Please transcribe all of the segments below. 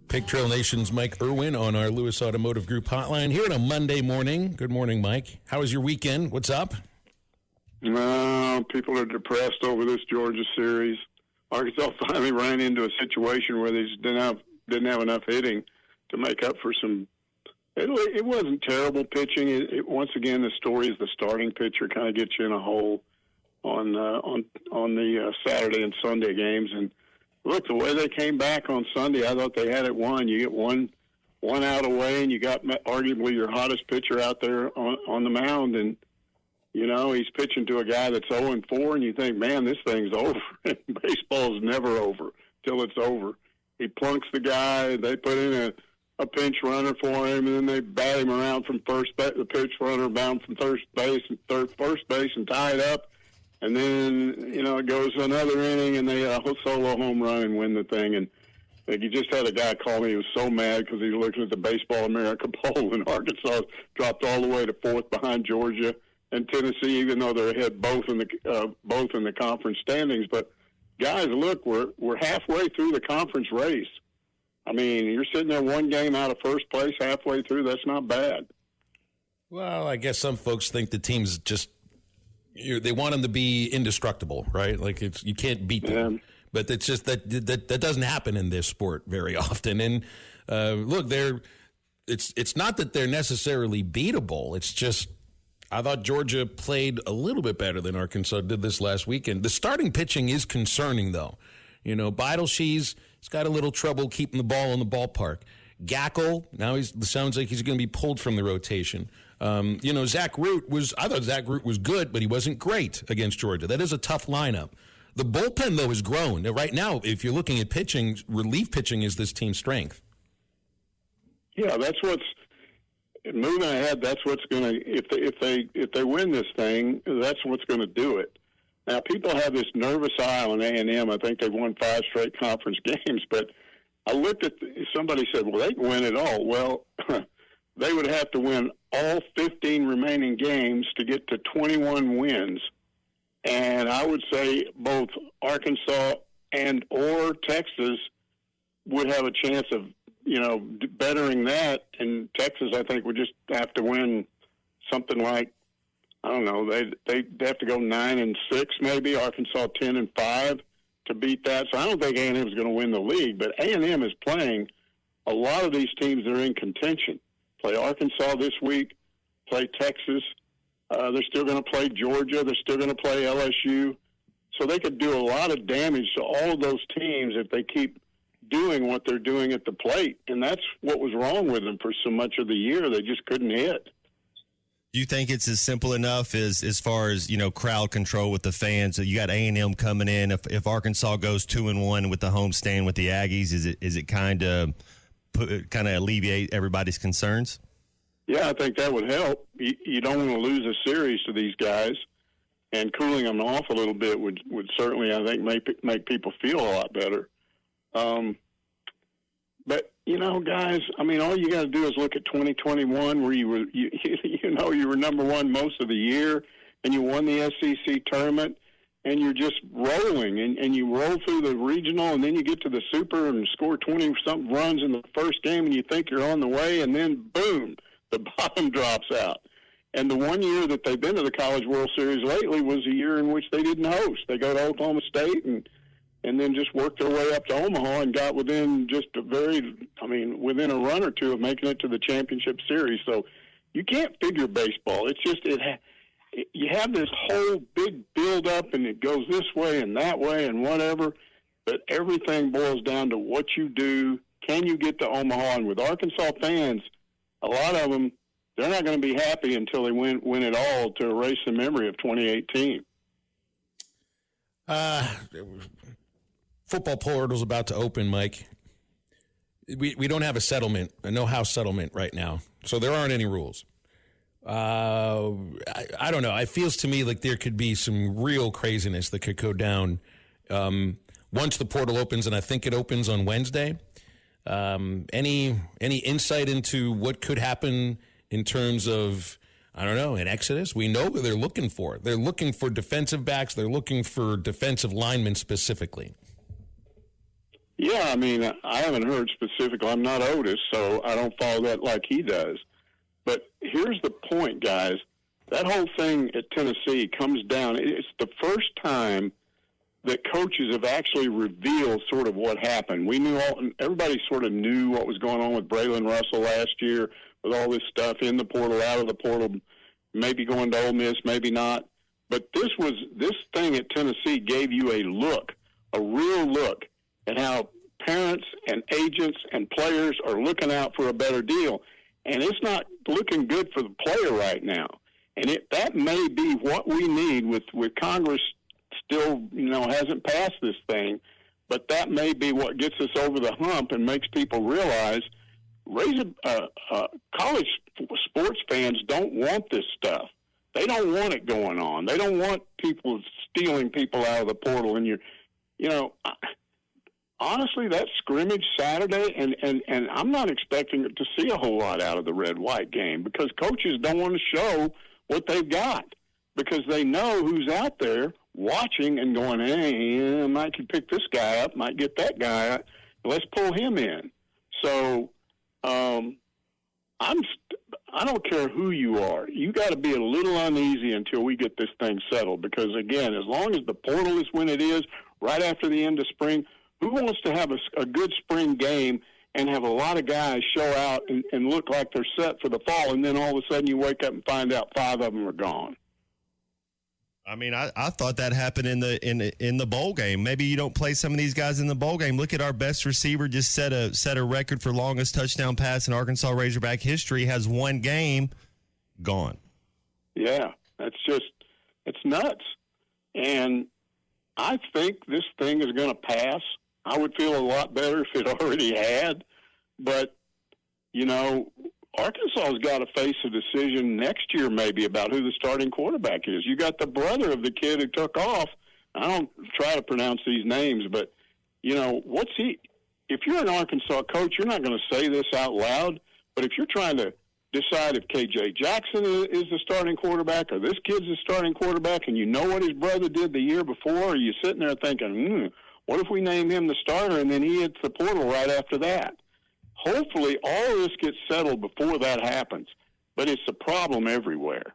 Pig Trail Nation's Mike Irwin on our Lewis Automotive Group hotline here on a Monday morning. Good morning, Mike. How was your weekend? What's up? People are depressed over this Georgia series. Arkansas finally ran into a situation where they just didn't have enough hitting to make up for some. It wasn't terrible pitching. Once again, the story is the starting pitcher kind of gets you in a hole on the Saturday and Sunday games. And look, the way they came back on Sunday, I thought they had it won. You get one out away, and you got arguably your hottest pitcher out there on the mound, and he's pitching to a guy that's 0-4, and you think, man, this thing's over. Baseball's never over till it's over. He plunks the guy. They put in a pinch runner for him, and then they bat him around from first base. The pinch runner bound from first base and tie it up. And then, it goes another inning, and they had a solo home run and win the thing. And you just had a guy call me. He was so mad because he was looking at the Baseball America poll, and Arkansas dropped all the way to fourth behind Georgia and Tennessee, even though they're ahead both in the conference standings. But guys, look, we're halfway through the conference race. I mean, you're sitting there one game out of first place halfway through. That's not bad. Well, I guess some folks think the team's just they want them to be indestructible, right? Like you can't beat them. Yeah. But it's just that doesn't happen in this sport very often. And look, it's not that they're necessarily beatable. It's just I thought Georgia played a little bit better than Arkansas did this last weekend. The starting pitching is concerning, though. Beidelshe's got a little trouble keeping the ball in the ballpark. Gackel, now sounds like he's going to be pulled from the rotation. Zach Root I thought Zach Root was good, but he wasn't great against Georgia. That is a tough lineup. The bullpen, though, has grown. Right now, if you're looking at pitching, relief pitching is this team's strength. Yeah, that's what's moving ahead. That's what's going to if they win this thing, that's what's going to do it. Now, people have this nervous eye on A&M. I think they've won 5 straight conference games, but I looked at somebody said, well, they can win it all. Well, they would have to win all 15 remaining games to get to 21 wins. And I would say both Arkansas and or Texas would have a chance of, bettering that. And Texas, I think, would just have to win something like, I don't know, they'd have to go 9-6 maybe, Arkansas 10-5 to beat that. So I don't think A&M is going to win the league, but A&M is playing a lot of these teams that are in contention. Play Arkansas this week, play Texas. They're still going to play Georgia. They're still going to play LSU. So they could do a lot of damage to all of those teams if they keep doing what they're doing at the plate. And that's what was wrong with them for so much of the year. They just couldn't hit. Do you think it's as simple enough as far as, crowd control with the fans? You got A&M coming in. If Arkansas goes 2-1 with the homestand with the Aggies, is it kind of alleviate everybody's concerns? Yeah, I think that would help. You don't want to lose a series to these guys, and cooling them off a little bit would certainly, I think, make people feel a lot better. But guys, I mean, all you got to do is look at 2021, where you were number one most of the year, and you won the SEC tournament, and you're just rolling, and you roll through the regional, and then you get to the Super and score 20-something runs in the first game, and you think you're on the way, and then boom, the bottom drops out. And the one year that they've been to the College World Series lately was a year in which they didn't host. They go to Oklahoma State and then just worked their way up to Omaha and got within within a run or two of making it to the championship series. So you can't figure baseball. It's just you have this whole big build-up, and it goes this way and that way and whatever, but everything boils down to what you do. Can you get to Omaha? And with Arkansas fans, a lot of them, they're not going to be happy until they win it all to erase the memory of 2018. Football portal's about to open, Mike. We don't have a settlement, a no-house settlement right now, so there aren't any rules. I don't know. It feels to me like there could be some real craziness that could go down once the portal opens, and I think it opens on Wednesday. Any insight into what could happen in terms of, I don't know, an exodus? We know what they're looking for. They're looking for defensive backs. They're looking for defensive linemen specifically. Yeah, I mean, I haven't heard specifically. I'm not Otis, so I don't follow that like he does. But here's the point, guys. That whole thing at Tennessee comes down. It's the first time that coaches have actually revealed sort of what happened. We knew everybody sort of knew what was going on with Braylon Russell last year with all this stuff in the portal, out of the portal, maybe going to Ole Miss, maybe not. But this thing at Tennessee gave you a real look at how parents and agents and players are looking out for a better deal. And it's not looking good for the player right now. And that may be what we need with Congress still, hasn't passed this thing. But that may be what gets us over the hump and makes people realize college sports fans don't want this stuff. They don't want it going on. They don't want people stealing people out of the portal. And honestly, that scrimmage Saturday, and I'm not expecting to see a whole lot out of the red-white game because coaches don't want to show what they've got because they know who's out there watching and going, hey, I might could pick this guy up, might get that guy up. Let's pull him in. So I don't care who you are. You got to be a little uneasy until we get this thing settled because, again, as long as the portal is when it is, right after the end of spring, who wants to have a good spring game and have a lot of guys show out and look like they're set for the fall, and then all of a sudden you wake up and find out 5 of them are gone? I mean, I thought that happened in the bowl game. Maybe you don't play some of these guys in the bowl game. Look at our best receiver just set a record for longest touchdown pass in Arkansas Razorback history. Has one game gone. Yeah, it's nuts. And I think this thing is going to pass. I would feel a lot better if it already had. But, Arkansas's got to face a decision next year maybe about who the starting quarterback is. You got the brother of the kid who took off. I don't try to pronounce these names, but, what's he – if you're an Arkansas coach, you're not going to say this out loud, but if you're trying to decide if K.J. Jackson is the starting quarterback or this kid's the starting quarterback and you know what his brother did the year before, or you sitting there thinking, what if we name him the starter and then he hits the portal right after that? Hopefully all of this gets settled before that happens, but it's a problem everywhere.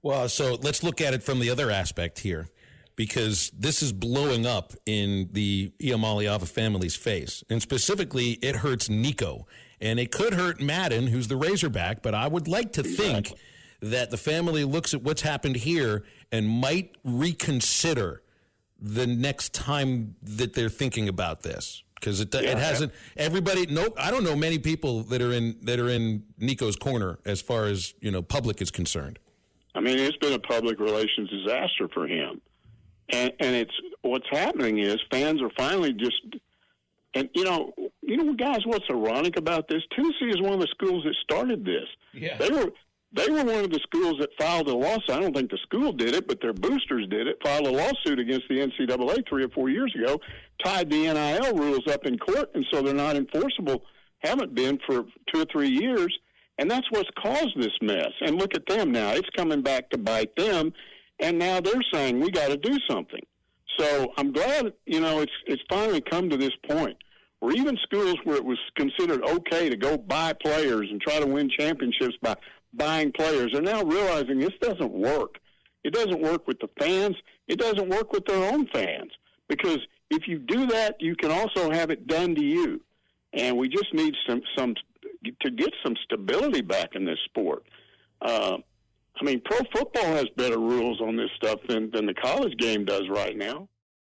Well, so let's look at it from the other aspect here, because this is blowing up in the Iamaleava family's face, and specifically it hurts Nico, and it could hurt Madden, who's the Razorback, but I would like to think that the family looks at what's happened here and might reconsider the next time that they're thinking about this. Because it hasn't everybody. Nope, I don't know many people that are in Nico's corner as far as public is concerned. I mean, it's been a public relations disaster for him, and it's what's happening is fans are finally just, and guys, what's ironic about this? Tennessee is one of the schools that started this. Yeah, they were one of the schools that filed a lawsuit. I don't think the school did it, but their boosters did it. Filed a lawsuit against the NCAA 3 or 4 years ago, tied the NIL rules up in court, and so they're not enforceable. Haven't been for 2 or 3 years, and that's what's caused this mess. And look at them now; it's coming back to bite them, and now they're saying we got to do something. So I'm glad it's finally come to this point where even schools where it was considered okay to go buy players and try to win championships by buying players are now realizing this doesn't work. It doesn't work with the fans. It doesn't work with their own fans. Because if you do that, you can also have it done to you. And we just need some to get some stability back in this sport. Pro football has better rules on this stuff than the college game does right now.